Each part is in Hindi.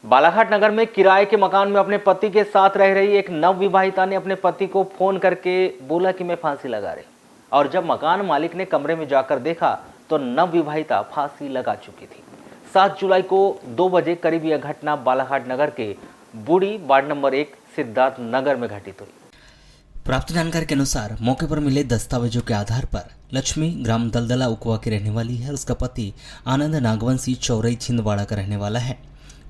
बालाघाट नगर में किराए के मकान में अपने पति के साथ रह रही एक नवविवाहिता ने अपने पति को फोन करके बोला कि मैं फांसी लगा रही, और जब मकान मालिक ने कमरे में जाकर देखा तो नवविवाहिता फांसी लगा चुकी थी। 7 जुलाई को 2 बजे करीब यह घटना बालाघाट नगर के बूढ़ी वार्ड नंबर 1 सिद्धार्थ नगर में घटित हुई। प्राप्त जानकारी के अनुसार मौके पर मिले दस्तावेजों के आधार पर लक्ष्मी ग्राम दलदला उकवा की रहने वाली है और उसका पति आनंद नागवंशी चौरई छिंदवाड़ा का रहने वाला है।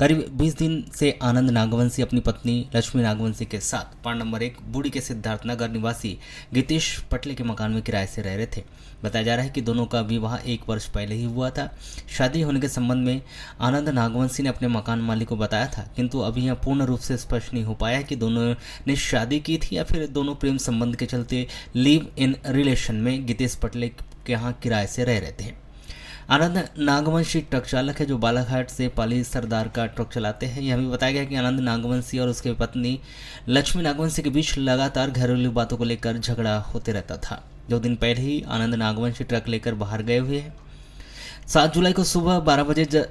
करीब 20 दिन से आनंद नागवंशी अपनी पत्नी लक्ष्मी नागवंशी के साथ वार्ड नंबर 1 बूढ़ी के सिद्धार्थ नगर निवासी गीतेश पटले के मकान में किराए से रह रहे थे। बताया जा रहा है कि दोनों का विवाह 1 वर्ष पहले ही हुआ था। शादी होने के संबंध में आनंद नागवंशी ने अपने मकान मालिक को बताया था, किंतु अभी यह पूर्ण रूप से स्पष्ट नहीं हो पाया कि दोनों ने शादी की थी या फिर दोनों प्रेम संबंध के चलते लिव इन रिलेशन में गीतेश पटले के यहाँ किराए से रह रहे थे। आनंद नागवंशी ट्रक चालक है जो बालाघाट से पाली सरदार का ट्रक चलाते हैं। यह भी बताया गया कि आनंद नागवंशी और उसके पत्नी लक्ष्मी नागवंशी के बीच लगातार घरेलू बातों को लेकर झगड़ा होते रहता था। 2 दिन पहले ही आनंद नागवंशी ट्रक लेकर बाहर गए हुए हैं। 7 जुलाई को सुबह 12 बजे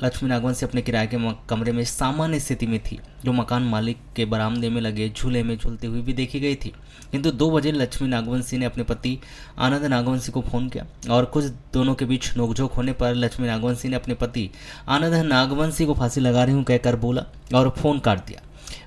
लक्ष्मी नागवंशी अपने किराए के कमरे में सामान्य स्थिति में थी, जो मकान मालिक के बरामदे में लगे झूले में झूलती हुई भी देखी गई थी। किंतु 2 बजे लक्ष्मी नागवंशी ने अपने पति आनंद नागवंशी को फोन किया और कुछ दोनों के बीच नोकझोंक होने पर लक्ष्मी नागवंशी ने अपने पति आनंद नागवंशी को फांसी लगा रही हूँ कहकर बोला और फोन काट दिया।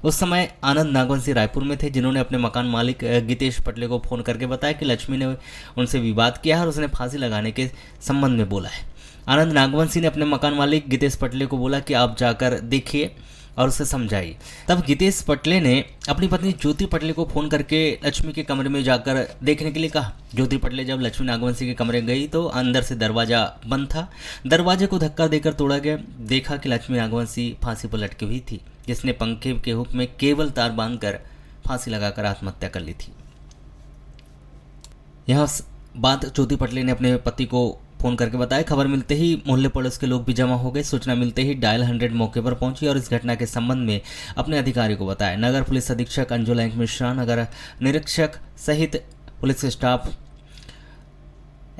उस समय आनंद नागवंशी रायपुर में थे, जिन्होंने अपने मकान मालिक गीतेश पटले को फोन करके बताया कि लक्ष्मी ने उनसे विवाद किया है और उसने फांसी लगाने के संबंध में बोला है। आनंद नागवंशी ने अपने मकान मालिक गीतेश पटले को बोला कि आप जाकर देखिए और उसे समझाइए। तब गीतेश पटले ने अपनी पत्नी ज्योति पटले को फोन करके लक्ष्मी के कमरे में जाकर देखने के लिए कहा। ज्योति पटले जब लक्ष्मी नागवंशी के कमरे गई तो अंदर से दरवाजा बंद था। दरवाजे को धक्का देकर तोड़ा गया। देखा कि लक्ष्मी नागवंशी फांसी पर लटकी हुई थी, जिसने पंखे के हुक में केवल तार बांधकर फांसी लगाकर आत्महत्या कर ली थी। यह बात ज्योति पटले ने अपने पति को फोन करके बताया। खबर मिलते ही मोहल्ले पड़ोस के लोग भी जमा हो गए। सूचना मिलते ही डायल 100 मौके पर पहुंची और इस घटना के संबंध में अपने अधिकारी को बताया। नगर पुलिस अधीक्षक अंजुला मिश्रा, नगर निरीक्षक सहित पुलिस स्टाफ,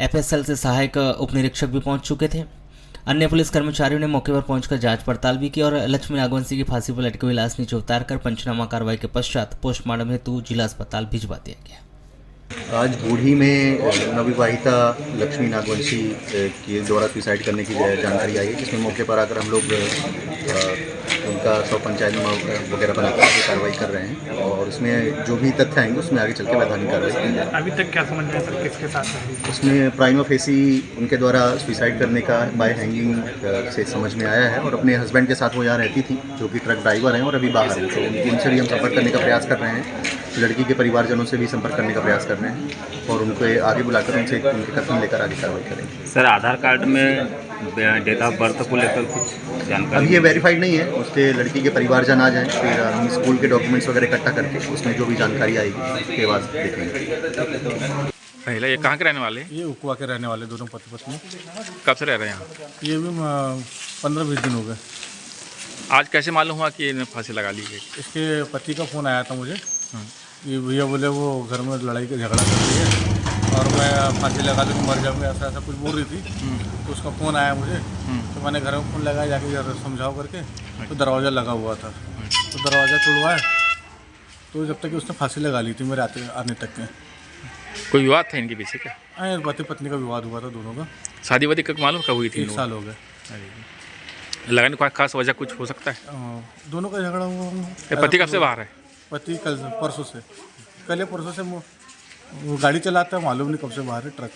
FSL से सहायक उप निरीक्षक भी पहुंच चुके थे। अन्य पुलिस कर्मचारियों ने मौके पर पहुंचकर जांच पड़ताल भी की और लक्ष्मी नागवंशी की फांसी पर लटकी हुई लाश नीचे उतारकर पंचनामा कार्रवाई के पश्चात पोस्टमार्टम हेतु जिला अस्पताल भिजवा दिया गया। आज बूढ़ी में नवविवाहिता लक्ष्मी नागवंशी के द्वारा सुसाइड करने की जानकारी आई है, जिसमें मौके पर आकर हम लोग उनका 100 पंचायतनामा वगैरह बनाकर आगे कार्रवाई कर रहे हैं और उसमें जो भी तथ्य आएंगे उसमें आगे चल के वैधानिक कार्रवाई की जाएगी। अभी तक क्या समझ में सर किसके साथ? उसमें प्राइमा फेसी उनके द्वारा सुसाइड करने का बाय हैंगिंग से समझ में आया है और अपने हस्बैंड के साथ वो यहाँ रहती थी, जो कि ट्रक ड्राइवर हैं और अभी बाहर हैं। तो उनसे भी हम संपर्क करने का प्रयास कर रहे हैं। लड़की के परिवारजनों से भी संपर्क करने का प्रयास कर रहे हैं और उनको आगे बुलाकर उनसे उनके कथन लेकर आगे कार्रवाई करेंगे। सर, आधार कार्ड में डेट ऑफ बर्थ को लेकर कुछ जानकारी अभी ये वेरीफाइड नहीं है। उसके लड़की के परिवारजन आ जाएं, फिर हम स्कूल के डॉक्यूमेंट्स वगैरह इकट्ठा करके उसमें जो भी जानकारी आएगी उसके बाद देखेंगे। पहले ये कहाँ के रहने वाले? ये उकवा के रहने वाले दोनों पति पत्नी। कब से रह रहे हैं यहाँ? ये भी 15-20 दिन हो गए। आज कैसे मालूम हुआ कि इन्हें फांसी लगा ली गई? इसके पति का फ़ोन आया था मुझे। ये भैया बोले वो घर में लड़ाई का झगड़ा कर रही है और मैं फांसी लगा लूँ मर जाऊँगा, ऐसा ऐसा कुछ बोल रही थी। तो उसका फ़ोन आया मुझे, तो मैंने घर में फ़ोन लगाया जाके समझाओ करके, तो दरवाज़ा लगा हुआ था। तो दरवाज़ा तोड़वाया, तो जब तक उसने फांसी लगा ली थी मेरे आने तक के। कोई विवाद था इनके पीछे क्या? पति पत्नी का विवाद हुआ था दोनों का। शादी वादी कब मालूम कब हुई थी? 1 साल हो गए। लगाने का खास वजह कुछ हो सकता है? दोनों का झगड़ा हुआ। पति कब से बाहर है? पति कल परसों से, कल या परसों से वो गाड़ी चलाता है, मालूम नहीं कब से बाहर है ट्रक।